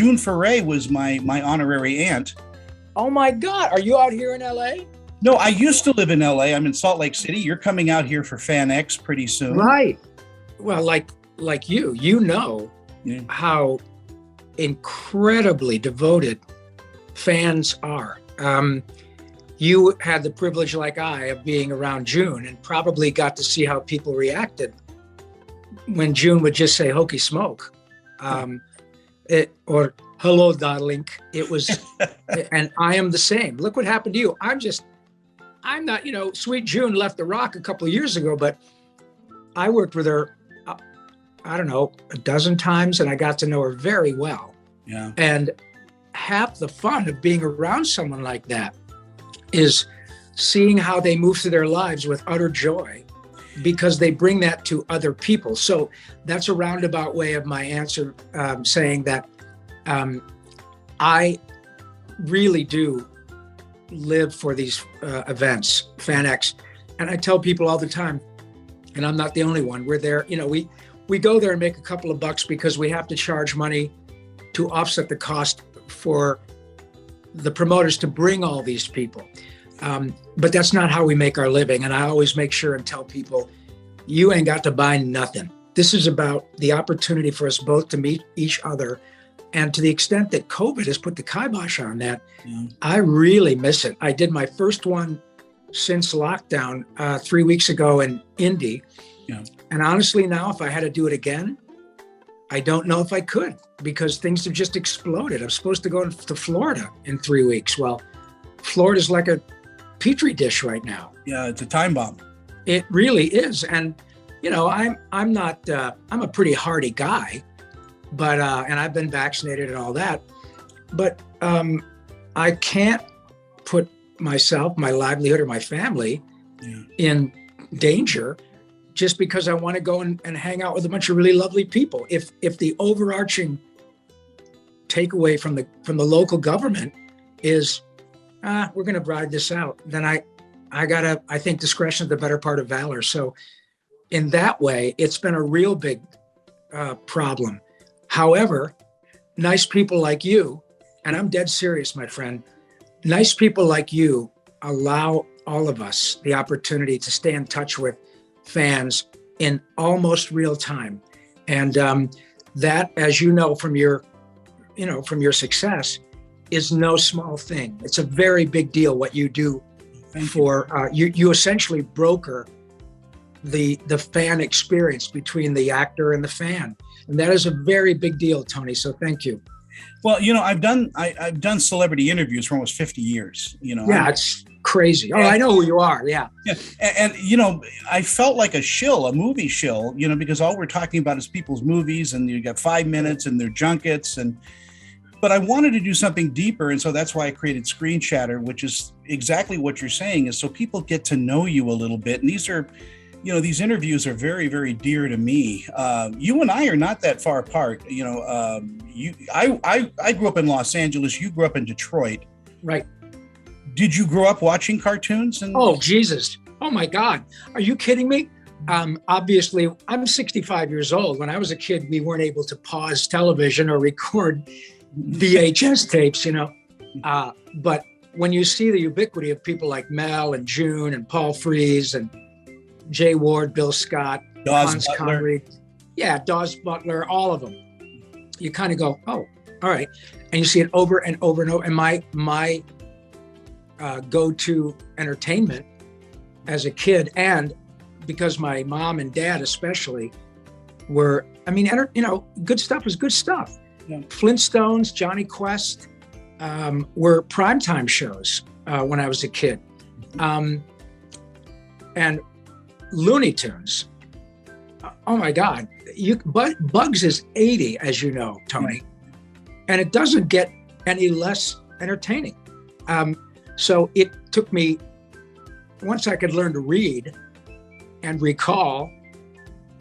June Foray was my honorary aunt. Oh my God. Are you out here in LA? No, I used to live in LA. I'm in Salt Lake City. You're coming out here for Fan X pretty soon. Right. Well, like you know how incredibly devoted fans are. You had the privilege, like I, of being around June and probably got to see how people reacted when June would just say "Hokey smoke," or "Hello, darling." It was, and I am the same. Look what happened to you. I'm not. Sweet June left the Rock a couple of years ago, but I worked with her, I don't know, a dozen times, and I got to know her very well. Yeah. And half the fun of being around someone like that is seeing how they move through their lives with utter joy, because they bring that to other people. So that's a roundabout way of my answer, saying that I really do live for these events, FanX. And I tell people all the time, and I'm not the only one, we're there, we go there and make a couple of bucks because we have to charge money to offset the cost for the promoters to bring all these people. But that's not how we make our living. And I always make sure and tell people, you ain't got to buy nothing. This is about the opportunity for us both to meet each other. And to the extent that COVID has put the kibosh on that, I really miss it. I did my first one since lockdown 3 weeks ago in Indy. Yeah. And honestly, now, if I had to do it again, I don't know if I could, because things have just exploded. I'm supposed to go to Florida in 3 weeks. Well, Florida's like a petri dish right now. Yeah, it's a time bomb. It really is. And, I'm not, I'm a pretty hardy guy, but, and I've been vaccinated and all that, but I can't put myself, my livelihood, or my family in danger just because I want to go and hang out with a bunch of really lovely people. If the overarching takeaway from the local government is, we're going to ride this out, then I think discretion is the better part of valor. So in that way, it's been a real big problem. However, nice people like you, and I'm dead serious, my friend, nice people like you allow all of us the opportunity to stay in touch with fans in almost real time. And that, as you know, from your success, is no small thing. It's a very big deal what you do. You essentially broker the fan experience between the actor and the fan. And that is a very big deal, Tony. So thank you. Well, I've done celebrity interviews for almost 50 years, Yeah, it's crazy. Oh, I know who you are. Yeah. Yeah. And I felt like a movie shill, because all we're talking about is people's movies, and you got 5 minutes and their junkets. But I wanted to do something deeper. And so that's why I created Screen Chatter, which is exactly what you're saying, is so people get to know you a little bit. And these are, these interviews are very, very dear to me. You and I are not that far apart. I grew up in Los Angeles. You grew up in Detroit. Right. Did you grow up watching cartoons? Oh, Jesus. Oh, my God. Are you kidding me? Obviously, I'm 65 years old. When I was a kid, we weren't able to pause television or record VHS tapes, But when you see the ubiquity of people like Mel and June and Paul Freese and Jay Ward, Bill Scott, Hans Connery, Dawes Butler, all of them, you kind of go, oh, all right. And you see it over and over and over. And my go-to entertainment as a kid, and because my mom and dad especially were, good stuff is good stuff. Yeah. Flintstones, Johnny Quest were primetime shows when I was a kid. And Looney Tunes. Oh my God. Bugs is 80, as you know, Tony. And it doesn't get any less entertaining. So it took me, once I could learn to read and recall,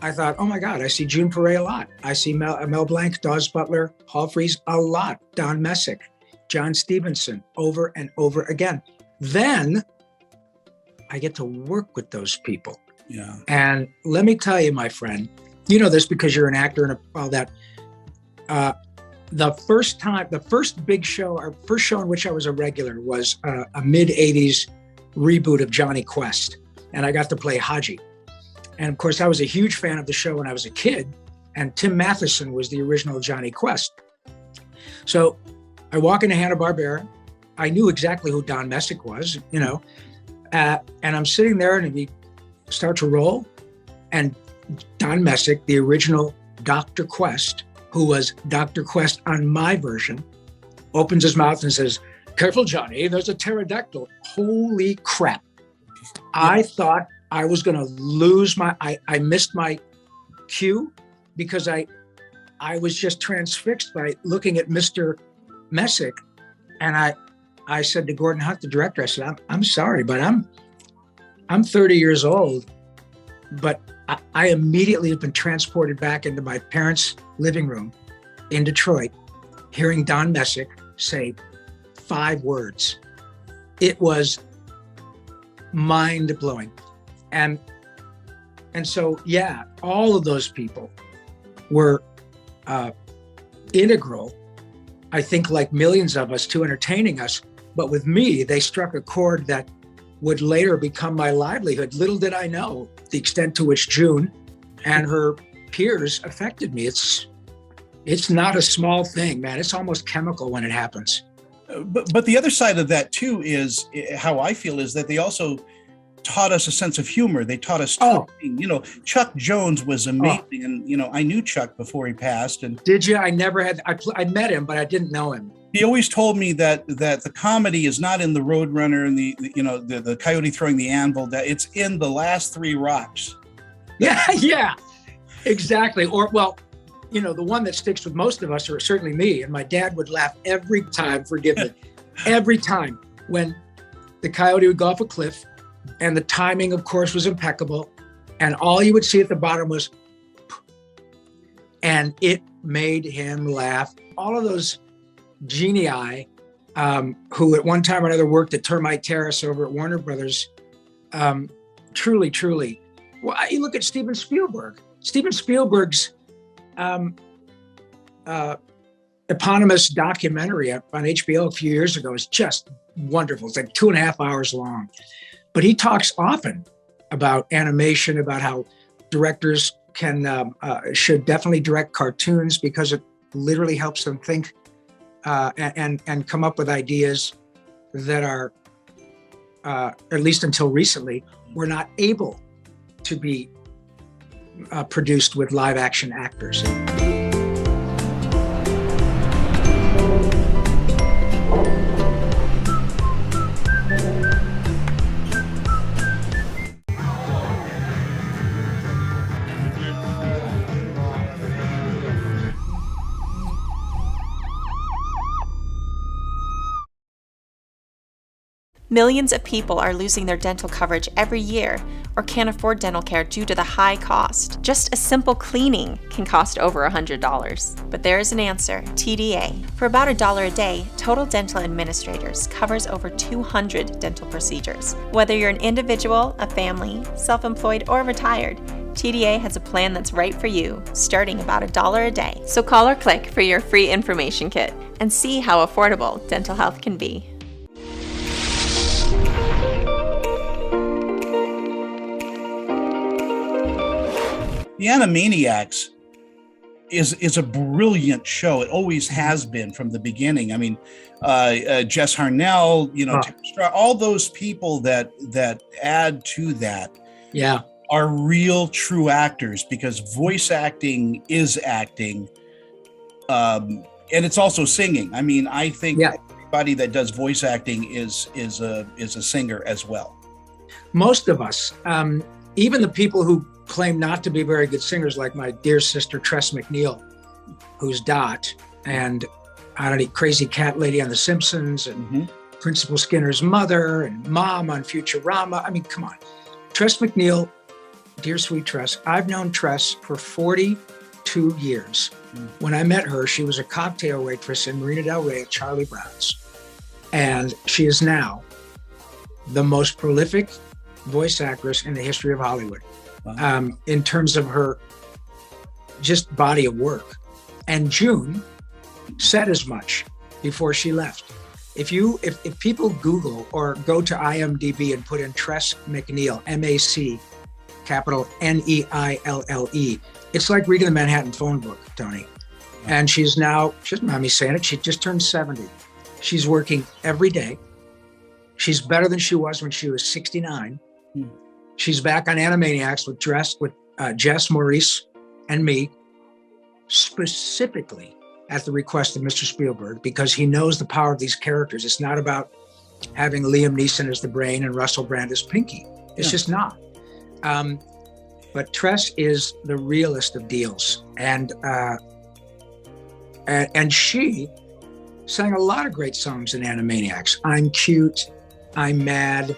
I thought, oh my God, I see June Foray a lot. I see Mel Blanc, Dawes Butler, Paul Freese a lot, Don Messick, John Stevenson, over and over again. Then I get to work with those people. Yeah. And let me tell you, my friend, you know this because you're an actor and all that. the first big show, our first show in which I was a regular was a mid-'80s reboot of Johnny Quest. And I got to play Haji. And of course, I was a huge fan of the show when I was a kid. And Tim Matheson was the original Johnny Quest. So I walk into Hanna-Barbera. I knew exactly who Don Messick was, and I'm sitting there and we start to roll. And Don Messick, the original Dr. Quest, who was Dr. Quest on my version, opens his mouth and says, "Careful, Johnny, there's a pterodactyl." Holy crap. I thought I was going to lose I missed my cue because I was just transfixed by looking at Mr. Messick. And I said to Gordon Hunt, the director, I said, I'm sorry, but I'm 30 years old, but I immediately have been transported back into my parents' living room in Detroit, hearing Don Messick say 5 words. It was mind-blowing. And so, yeah, all of those people were integral, I think, like millions of us, to entertaining us. But with me, they struck a chord that would later become my livelihood. Little did I know the extent to which June and her peers affected me. It's not a small thing, man. It's almost chemical when it happens. But the other side of that too is how I feel is that they also taught us a sense of humor. They taught us timing. Chuck Jones was amazing. And, I knew Chuck before he passed. And did you? I never had, I met him, but I didn't know him. He always told me that the comedy is not in the Roadrunner and the coyote throwing the anvil, that it's in the last 3 rocks. Yeah, exactly. Or, well, the one that sticks with most of us, or certainly me, and my dad would laugh every time, forgive me, every time when the coyote would go off a cliff, and the timing, of course, was impeccable, and all you would see at the bottom was, and it made him laugh. All of those genii who at one time or another worked at Termite Terrace over at Warner Brothers, truly. Well, you look at Steven Spielberg. Steven Spielberg's eponymous documentary on HBO a few years ago is just wonderful. It's like 2.5 hours long. But he talks often about animation, about how directors should definitely direct cartoons because it literally helps them think and come up with ideas that are, at least until recently, were not able to be produced with live action actors. Millions of people are losing their dental coverage every year or can't afford dental care due to the high cost. Just a simple cleaning can cost over $100. But there is an answer, TDA. For about $1 a day, Total Dental Administrators covers over 200 dental procedures. Whether you're an individual, a family, self-employed, or retired, TDA has a plan that's right for you, starting about $1 a day. So call or click for your free information kit and see how affordable dental health can be. The Animaniacs is a brilliant show. It always has been from the beginning. I mean, Jess Harnell, all those people that add to that, are real true actors, because voice acting is acting, and it's also singing. I mean, I think everybody that does voice acting is a singer as well. Most of us, even the people who claim not to be very good singers, like my dear sister Tress MacNeille, who's Dot, and I don't know, Crazy Cat Lady on The Simpsons, and Principal Skinner's mother, and Mom on Futurama. I mean, come on. Tress MacNeille, dear sweet Tress, I've known Tress for 42 years. When I met her, she was a cocktail waitress in Marina Del Rey at Charlie Brown's. And she is now the most prolific voice actress in the history of Hollywood. Wow. In terms of her just body of work. And June said as much before she left. If people Google or go to IMDb and put in Tress MacNeille, M-A-C, capital N-E-I-L-L-E, it's like reading the Manhattan phone book, Tony. And she doesn't mind me saying it, she just turned 70. She's working every day. She's better than she was when she was 69. She's back on Animaniacs with Jess, Maurice, and me, specifically at the request of Mr. Spielberg, because he knows the power of these characters. It's not about having Liam Neeson as the brain and Russell Brand as Pinky. It's just not. But Tress is the realest of deals. And she sang a lot of great songs in Animaniacs. I'm Cute, I'm Mad.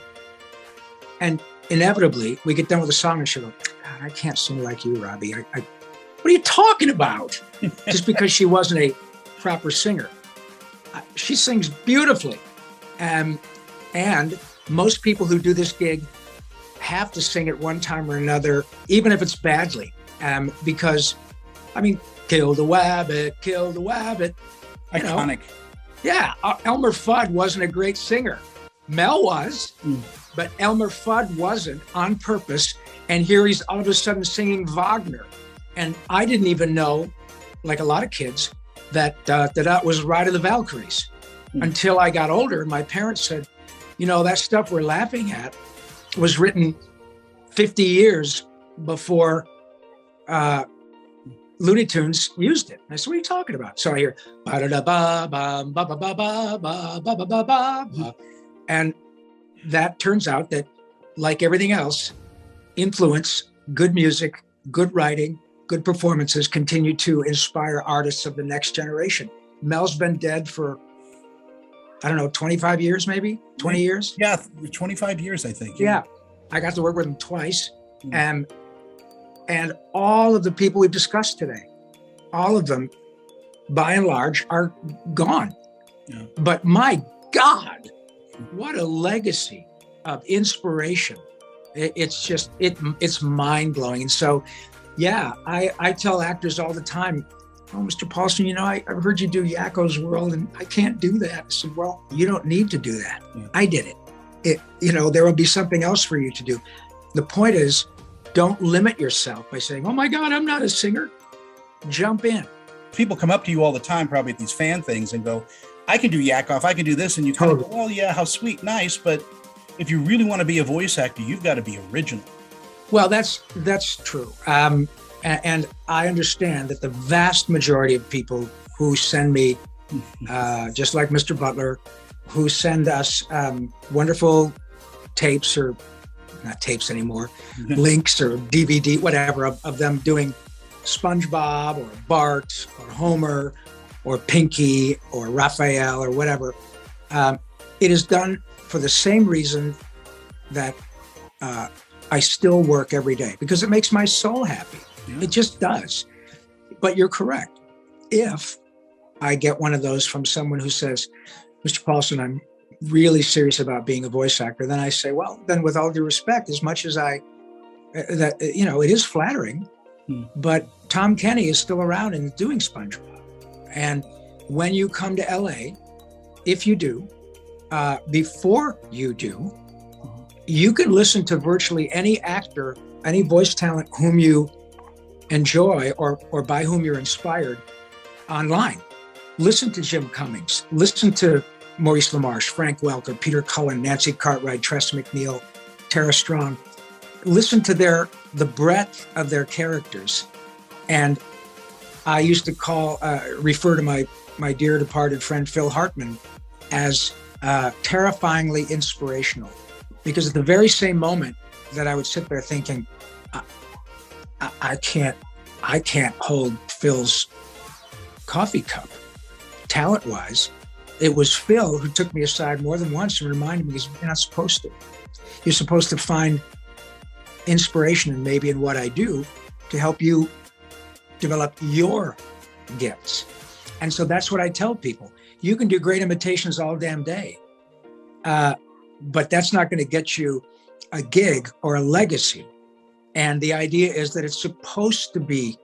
And inevitably, we get done with a song and she'll go, God, I can't sing like you, Robbie. What are you talking about? Just because she wasn't a proper singer. She sings beautifully. And most people who do this gig have to sing at one time or another, even if it's badly. Because, I mean, kill the wabbit. Iconic. Yeah, Elmer Fudd wasn't a great singer. Mel was, but Elmer Fudd wasn't on purpose. And here he's all of a sudden singing Wagner. And I didn't even know, like a lot of kids, that was Ride of the Valkyries until I got older. And my parents said, that stuff we're laughing at was written 50 years before Looney Tunes used it. I said, what are you talking about? So I hear, and that turns out that, like everything else, influence, good music, good writing, good performances continue to inspire artists of the next generation. Mel's been dead for, 25 years, maybe 20 years. Yeah, 25 years, I think. Yeah. I got to work with him twice. And all of the people we've discussed today, all of them, by and large, are gone. Yeah. But my God, what a legacy of inspiration. It's just, it's mind-blowing. And so, yeah, I tell actors all the time, oh, Mr. Paulsen, I've heard you do Yakko's World and I can't do that. I said, well, you don't need to do that. Yeah. I did it. There will be something else for you to do. The point is, don't limit yourself by saying, oh my God, I'm not a singer. Jump in. People come up to you all the time, probably at these fan things, and go, I can do Yakov, I can do this. And you kind of go, well, yeah, how sweet, nice. But if you really want to be a voice actor, you've got to be original. Well, that's true. And I understand that the vast majority of people who send me, just like Mr. Butler, who send us wonderful tapes, or not tapes anymore, links or DVD, whatever, of them doing SpongeBob or Bart or Homer or Pinky or Raphael or whatever. It is done for the same reason that I still work every day, because it makes my soul happy. Yeah. It just does. But you're correct. If I get one of those from someone who says, Mr. Paulsen, I'm really serious about being a voice actor, then I say, well, then with all due respect, as much as it is flattering, but Tom Kenny is still around and doing SpongeBob. And when you come to LA, if you do, before you do, you can listen to virtually any actor, any voice talent whom you enjoy or by whom you're inspired online. Listen to Jim Cummings, listen to Maurice LaMarche, Frank Welker, Peter Cullen, Nancy Cartwright, Tress MacNeille, Tara Strong. Listen to the breadth of their characters. And I used to refer to my dear departed friend Phil Hartman as terrifyingly inspirational, because at the very same moment that I would sit there thinking, I can't hold Phil's coffee cup, talent-wise, it was Phil who took me aside more than once and reminded me, you're not supposed to. You're supposed to find inspiration in what I do to help you develop your gifts. And so that's what I tell people. You can do great imitations all damn day, but that's not going to get you a gig or a legacy. And the idea is that it's supposed to be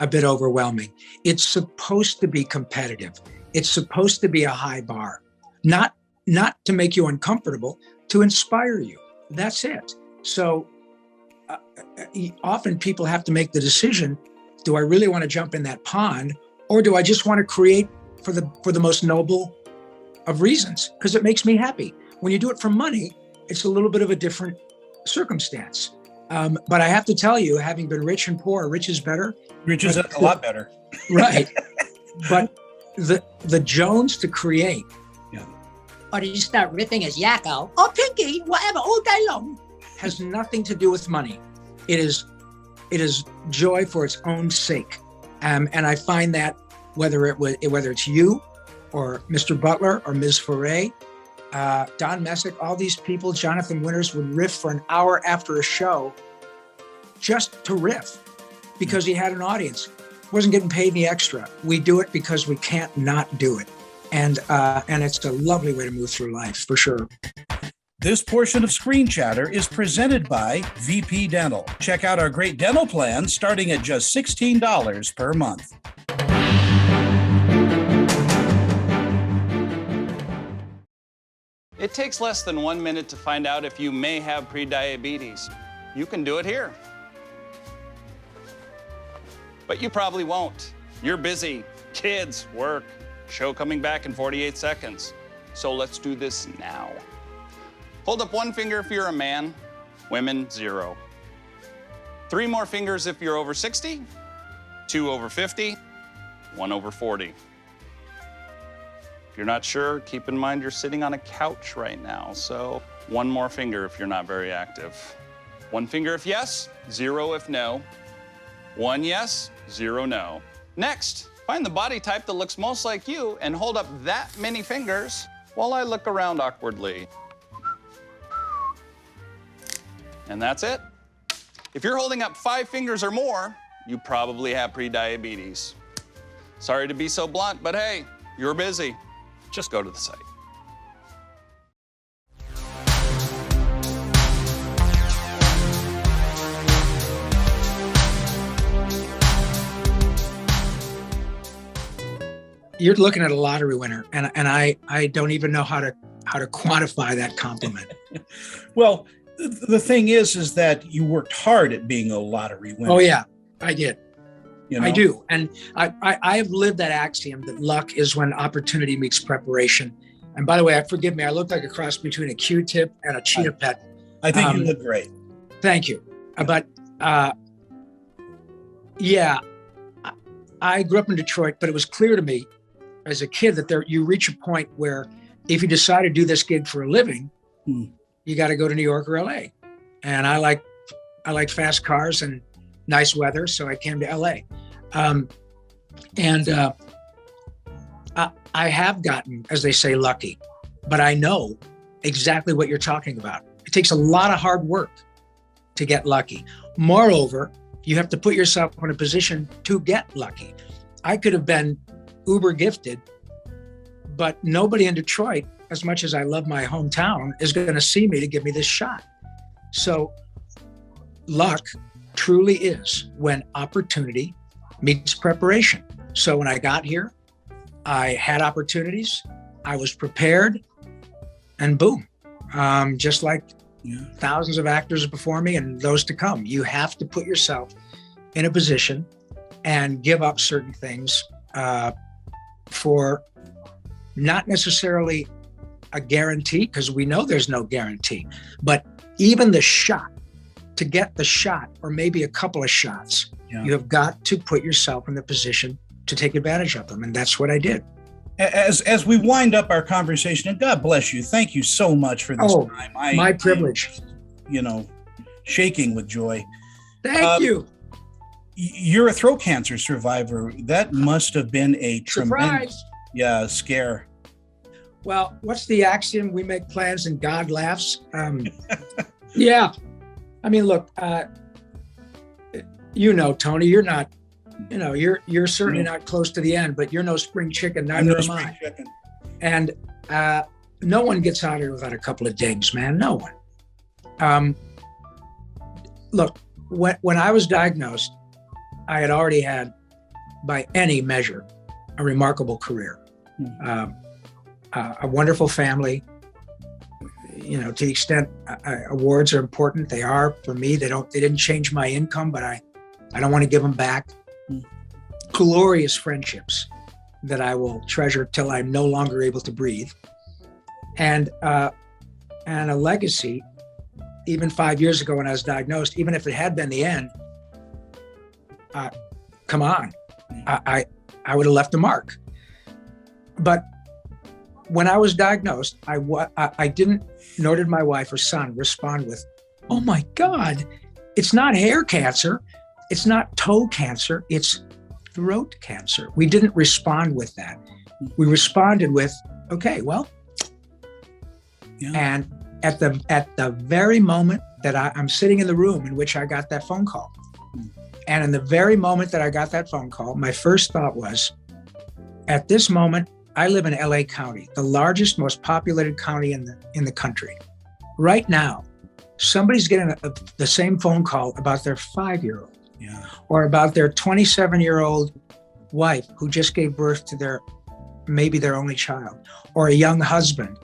a bit overwhelming. It's supposed to be competitive. It's supposed to be a high bar, not to make you uncomfortable, to inspire you. That's it. So often people have to make the decision, do I really want to jump in that pond, or do I just want to create for the most noble of reasons? Because it makes me happy. When you do it for money, it's a little bit of a different circumstance. But I have to tell you, having been rich and poor, rich is better. Rich is a lot better. Right. But the Jones to create. Yeah. Or did you start ripping his yakko? Oh, Pinky, whatever, all day long. Has nothing to do with money. It is joy for its own sake. And I find that whether it's you or Mr. Butler or Ms. Foray, Don Messick, all these people, Jonathan Winters would riff for an hour after a show just to riff because he had an audience. Wasn't getting paid any extra. We do it because we can't not do it. And it's a lovely way to move through life, for sure. This portion of Screen Chatter is presented by VP Dental. Check out our great dental plans starting at just $16 per month. It takes less than 1 minute to find out if you may have prediabetes. You can do it here. But you probably won't. You're busy. Kids, work, show coming back in 48 seconds. So let's do this now. Hold up one finger if you're a man, women, 0. 3 more fingers if you're over 60, 2 over 50, 1 over 40. If you're not sure, keep in mind you're sitting on a couch right now, so 1 more finger if you're not very active. 1 finger if yes, 0 if no. 1 yes, 0 no. Next, find the body type that looks most like you and hold up that many fingers while I look around awkwardly. And that's it. If you're holding up 5 fingers or more, you probably have prediabetes. Sorry to be so blunt, but hey, you're busy. Just go to the site. You're looking at a lottery winner, and I don't even know how to quantify that compliment. Well, the thing is that you worked hard at being a lottery winner. Oh yeah, I did. You know? I do, and I have lived that axiom that luck is when opportunity meets preparation. And by the way, forgive me, I look like a cross between a Q-tip and a cheetah pet. I think you look great. Thank you. But yeah, I grew up in Detroit, but it was clear to me as a kid that you reach a point where if you decide to do this gig for a living, you got to go to New York or LA. And I like fast cars and nice weather, so I came to LA. I have gotten, as they say, lucky, but I know exactly what you're talking about. It takes a lot of hard work to get lucky. Moreover, you have to put yourself in a position to get lucky. I could have been uber gifted, but nobody in Detroit, as much as I love my hometown, is going to see me to give me this shot. So luck truly is when opportunity meets preparation. So when I got here, I had opportunities, I was prepared, and boom, just like thousands of actors before me and those to come, you have to put yourself in a position and give up certain things for not necessarily a guarantee, because we know there's no guarantee, but even the shot, to get the shot or maybe a couple of shots, you have got to put yourself in the position to take advantage of them. And that's what I did. As we wind up our conversation, and God bless you, thank you so much for this time. My privilege. Shaking with joy. Thank you. You're a throat cancer survivor. That must have been a tremendous scare. Well, what's the axiom? We make plans and God laughs. Yeah. I mean, look, Tony, you're not, you're certainly not close to the end, but you're no spring chicken, neither am I. And no one gets out here without a couple of dings, man. No one. Look, when I was diagnosed, I had already had by any measure, a remarkable career. A wonderful family. You know, to the extent awards are important, they are for me. They didn't change my income, but I don't want to give them back. Glorious friendships that I will treasure till I'm no longer able to breathe, and a legacy. Even 5 years ago when I was diagnosed, even if it had been the end, come on, I would have left a mark. But when I was diagnosed, I didn't, nor did my wife or son, respond with, "Oh my God, it's not hair cancer, it's not toe cancer, it's throat cancer." We didn't respond with that. We responded with, "Okay, well," and at the very moment that I'm sitting in the room in which I got that phone call, and in the very moment that I got that phone call, my first thought was, at this moment, I live in LA County, the largest, most populated county in the country. Right now, somebody's getting the same phone call about their 5-year-old, or about their 27-year-old wife who just gave birth to maybe their only child, or a young husband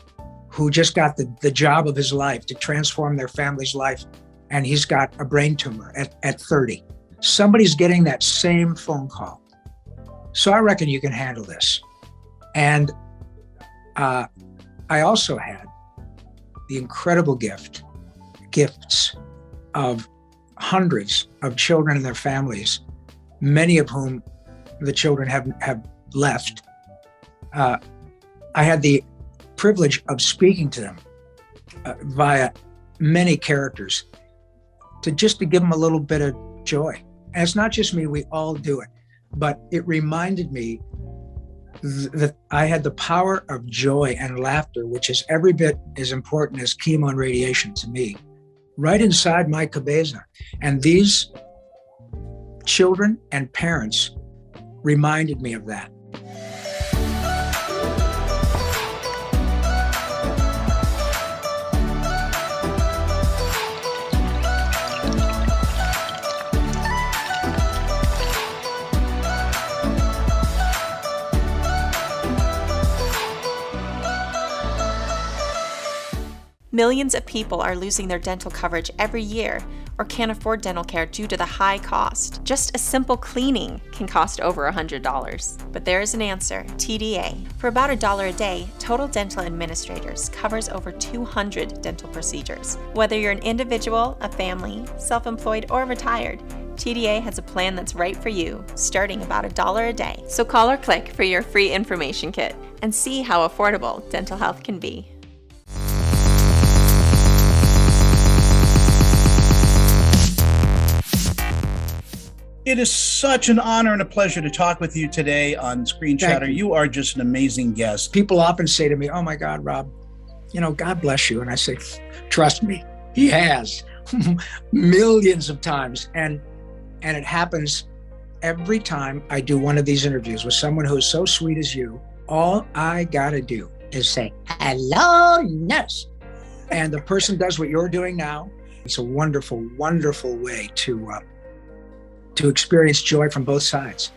who just got the job of his life to transform their family's life, and he's got a brain tumor at 30. Somebody's getting that same phone call. So I reckon you can handle this. And I also had the incredible gifts of hundreds of children and their families, many of whom the children have left. I had the privilege of speaking to them via many characters to give them a little bit of joy. And it's not just me, we all do it, but it reminded me that I had the power of joy and laughter, which is every bit as important as chemo and radiation to me, right inside my cabeza. And these children and parents reminded me of that. Millions of people are losing their dental coverage every year or can't afford dental care due to the high cost. Just a simple cleaning can cost over $100. But there is an answer, TDA. For about $1 a day, Total Dental Administrators covers over 200 dental procedures. Whether you're an individual, a family, self-employed, or retired, TDA has a plan that's right for you, starting about $1 a day. So call or click for your free information kit and see how affordable dental health can be. It is such an honor and a pleasure to talk with you today on Screen Chatter. You are just an amazing guest. People often say to me, "Oh my God, Rob, God bless you." And I say, "Trust me, he has." Millions of times. And it happens every time I do one of these interviews with someone who is so sweet as you. All I gotta do is say, "Hello, nurse." And the person does what you're doing now. It's a wonderful, wonderful way to experience joy from both sides.